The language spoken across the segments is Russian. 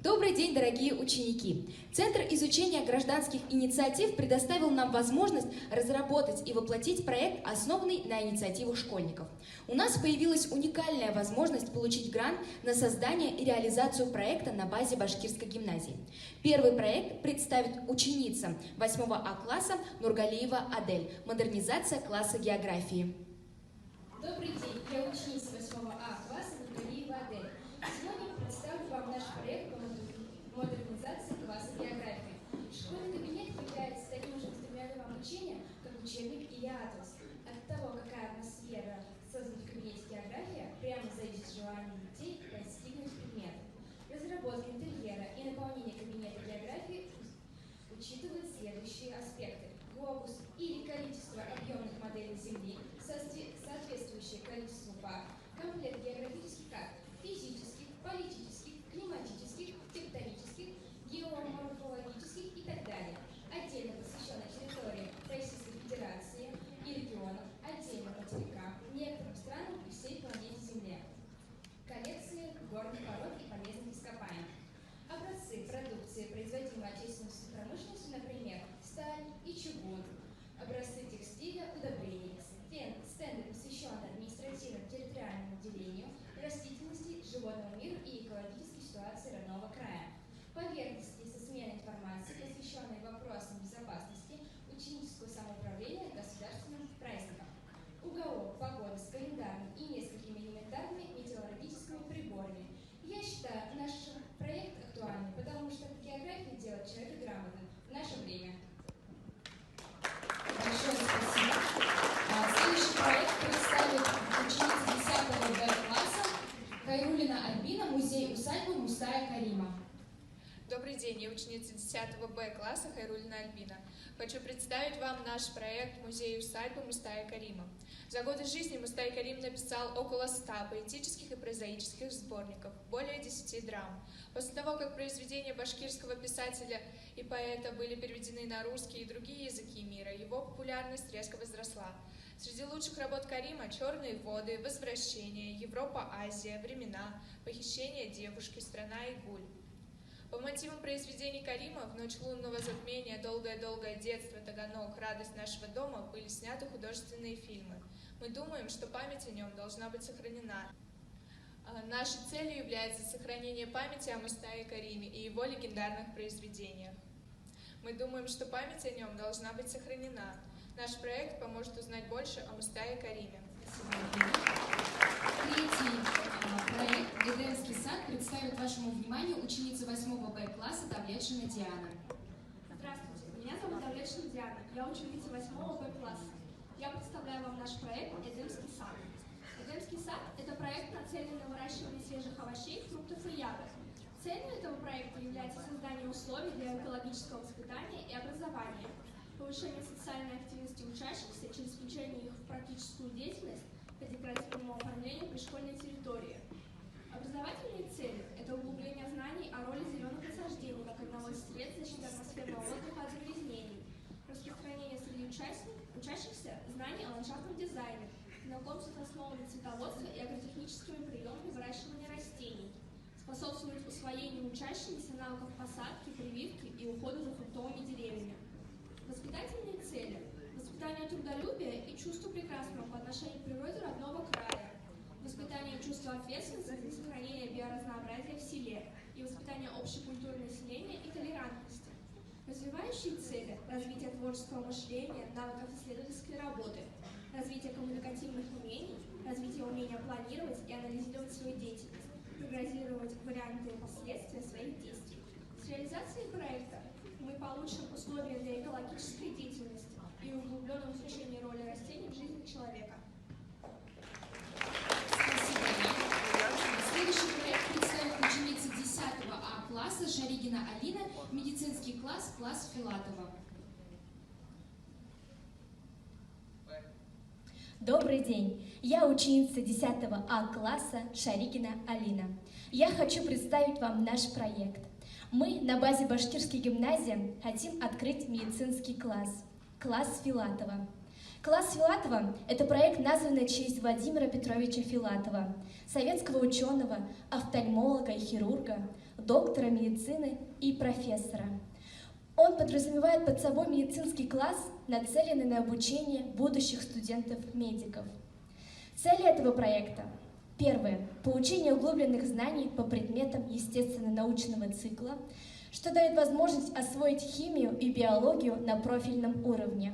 Добрый день, дорогие ученики! Центр изучения гражданских инициатив предоставил нам возможность разработать и воплотить проект, основанный на инициативах школьников. У нас появилась уникальная возможность получить грант на создание и реализацию проекта на базе Башкирской гимназии. Первый проект представит ученица 8 А класса Нургалиева Адель. Модернизация класса географии. Добрый день, я ученица 8 А класса Нургалиева Адель. Сегодня представлю вам наш проект по модернизации класса географии. Школьный кабинет является таким же инструментом обучения, как учебник или атлас. От того, какая атмосфера создана в кабинете география, прямо зависит желание детей достигнуть предмета. Разработка интерьера и наполнение кабинета географии учитывают следующие аспекты. Глобус или количество объемных моделей Земли, соответствующее количеству пар, комплект географических карт, физических, политических, климатических, тектонических, геоморфологических и так далее. Отдельно посвященной территории Российской Федерации и регионов, отдельно материкам, некоторым странам и всей планете Земля. Коллекции горных пород и полезных ископаемых. Образцы продукции, производимой отечественной промышленностью, например, сталь и чугун. Образцы текстиля, удобрений. Стенды, посвященные административному территориальному делению, растительности, животного мира и экологической ситуации родного края. Поверхности со сменой информации, посвященной вопросам безопасности, ученического самоуправления, государственным праздникам. Уголок погоды с календарными и несколькими элементарными метеорологическими приборами. Я считаю наш проект актуальным, потому что география делает человека грамотным в наше время. Большое спасибо. Следующий проект представит ученица 10 Б класса Хайруллина Альбина, музей-усадьба Мустая Карима. Добрый день, я ученица 10 Б класса Хайруллина Альбина. Хочу представить вам наш проект «Музей-усадьба Мустая Карима». За годы жизни Мустай Карим написал около 100 поэтических и прозаических сборников, более 10 драм. После того, как произведения башкирского писателя и поэта были переведены на русский и другие языки мира, его популярность резко возросла. Среди лучших работ Карима «Черные воды», «Возвращение», «Европа-Азия», «Времена», «Похищение девушки», «Страна Игуль». По мотивам произведений Карима «В ночь лунного затмения», «Долгое-долгое детство», «Таганок», «Радость нашего дома» были сняты художественные фильмы. Мы думаем, что память о нем должна быть сохранена. Нашей целью является сохранение памяти о Мустае Кариме и его легендарных произведениях. Мы думаем, что память о нем должна быть сохранена. Наш проект поможет узнать больше о Мустае Кариме. Третий проект «Эдемский сад» представит вашему вниманию ученица 8 Б класса Давлетшина Диана. Здравствуйте, меня зовут Давлетшина Диана, я ученица 8 Б класса. Я представляю вам наш проект «Эдемский сад». «Эдемский сад» — это проект, нацеленный на выращивание свежих овощей, фруктов и ягод. Целью этого проекта является создание условий для экологического воспитания и образования, повышение социальной активности учащихся через включение их в практическую деятельность по декоративному оформлению пришкольной территории. Образовательные цели – это углубление знаний о роли зеленых насаждений как одного из средств защиты атмосферного воздуха от загрязнений, распространение среди учащихся знаний о ландшафтном дизайне, знакомство с основами цветоводства и агротехническими приемами выращивания растений, способствовать усвоению учащимися навыков посадки, прививки и ухода за фруктовыми деревьями. Воспитательные цели – воспитание трудолюбия и чувства прекрасного по отношению к природе родного края, воспитание чувства ответственности за сохранение биоразнообразия в селе и воспитание общей культуры населения и толерантности. Развивающие цели – развитие творческого мышления, навыков исследовательской работы, развитие коммуникативных умений, развитие умения планировать и анализировать свою деятельность, прогнозировать варианты и последствия своих действий. С реализацией проекта мы получим условия для экологической деятельности и углубленного изучения роли растений в жизни человека. Спасибо. Следующий проект представит ученица 10 А класса Шаригина Алина, медицинский класс, класс Филатова. Добрый день! Я ученица 10 А класса Шаригина Алина. Я хочу представить вам наш проект. Мы на базе Башкирской гимназии хотим открыть медицинский класс, класс Филатова. Класс Филатова – это проект, названный в честь Владимира Петровича Филатова, советского ученого, офтальмолога и хирурга, доктора медицины и профессора. Он подразумевает под собой медицинский класс, нацеленный на обучение будущих студентов-медиков. Цели этого проекта. Первое. Получение углубленных знаний по предметам естественно-научного цикла, что дает возможность освоить химию и биологию на профильном уровне,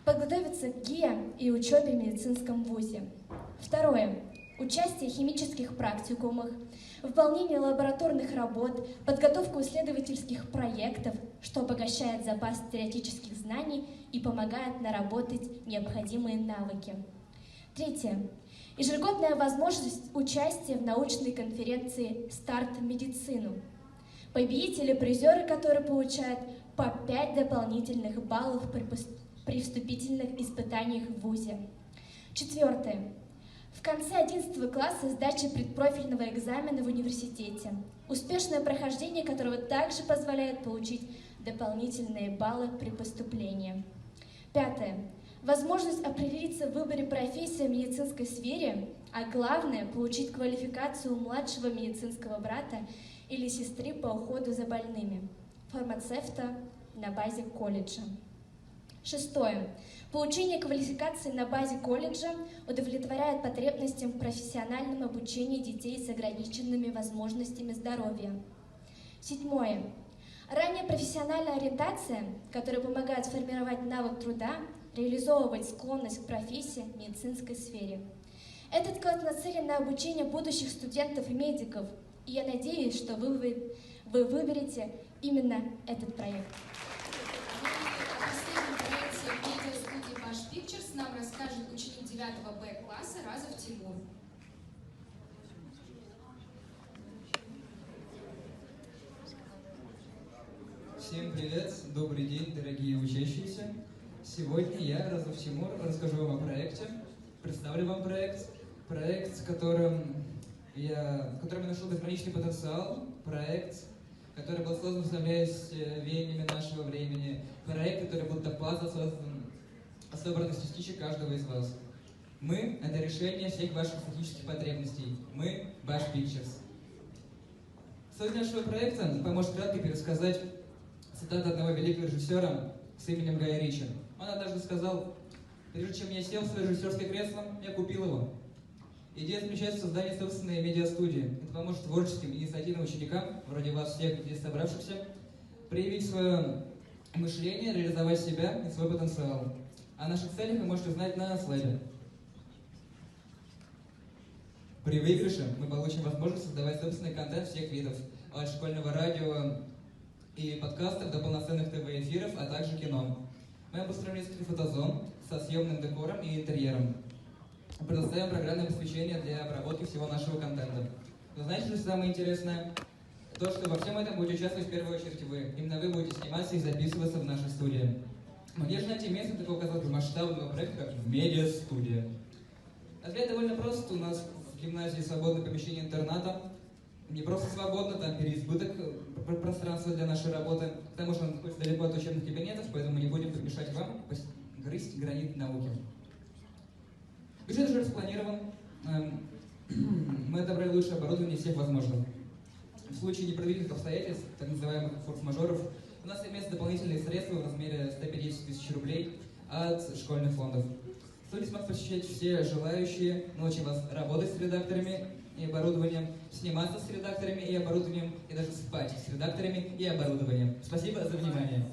подготовиться к ГИА и учебе в медицинском вузе. Второе. Участие в химических практикумах, выполнение лабораторных работ, подготовку исследовательских проектов, что обогащает запас теоретических знаний и помогает наработать необходимые навыки. Третье. Ежегодная возможность участия в научной конференции «Старт в медицину», победители, призеры, которые получают по 5 дополнительных баллов при вступительных испытаниях в вузе. Четвертое. В конце 11 класса сдача предпрофильного экзамена в университете, успешное прохождение которого также позволяет получить дополнительные баллы при поступлении. Пятое. Возможность определиться в выборе профессии в медицинской сфере, а главное – получить квалификацию младшего медицинского брата или сестры по уходу за больными, фармацевта на базе колледжа. Шестое. Получение квалификации на базе колледжа удовлетворяет потребностям в профессиональном обучении детей с ограниченными возможностями здоровья. Седьмое. Ранняя профессиональная ориентация, которая помогает сформировать навык труда, реализовывать склонность к профессии в медицинской сфере. Этот класс нацелен на обучение будущих студентов и медиков, и я надеюсь, что вы выберете именно этот проект. О последнем проекте медиастудии Bash Pictures нам расскажет ученик 9 Б класса Разов Тимур. Всем привет, добрый день, дорогие учащиеся. Сегодня я, Разов Тимур, расскажу вам о проекте, представлю вам проект, в котором я нашел безграничный потенциал, проект, который был создан, вдохновляясь веяниями нашего времени, проект, который был база создан, собран из частичек каждого из вас. Мы — это решение всех ваших статических потребностей. Мы — Bash Pictures. Суть нашего проекта поможет кратко пересказать цитату одного великого режиссера с именем Гая Ричи. Он однажды сказал: «Прежде чем я сел в свое режиссерское кресло, я купил его». Идея заключается в создании собственной медиастудии. Это поможет творческим и инициативным ученикам, вроде вас всех здесь собравшихся, проявить свое мышление, реализовать себя и свой потенциал. О наших целях вы можете узнать на слайде. При выигрыше мы получим возможность создавать собственный контент всех видов, от школьного радио и подкастов до полноценных ТВ-эфиров, а также кино. Мы обустроим несколько фотозон со съемным декором и интерьером. Предоставим программное обеспечение для обработки всего нашего контента. Но знаете, что самое интересное? То, что во всем этом будете участвовать в первую очередь вы. Именно вы будете сниматься и записываться в нашей студии. Но где же найти место такого, казалось бы, масштабного проекта, как медиастудия? Ответ довольно прост. У нас в гимназии свободное помещение интерната. Не просто свободно, там переизбыток пространства для нашей работы. К тому же он находится далеко от учебных кабинетов, поэтому мы не будем мешать вам грызть гранит науки. Бюджет уже распланирован. Мы отобрали лучшее оборудование всех возможных. В случае непредвиденных обстоятельств, так называемых форс-мажоров, у нас имеются дополнительные средства в размере 150 тысяч рублей от школьных фондов. Студию смогут посещать все желающие, научим вас работать с редакторами и оборудованием, сниматься с редакторами и оборудованием, и даже спать с редакторами и оборудованием. Спасибо за внимание.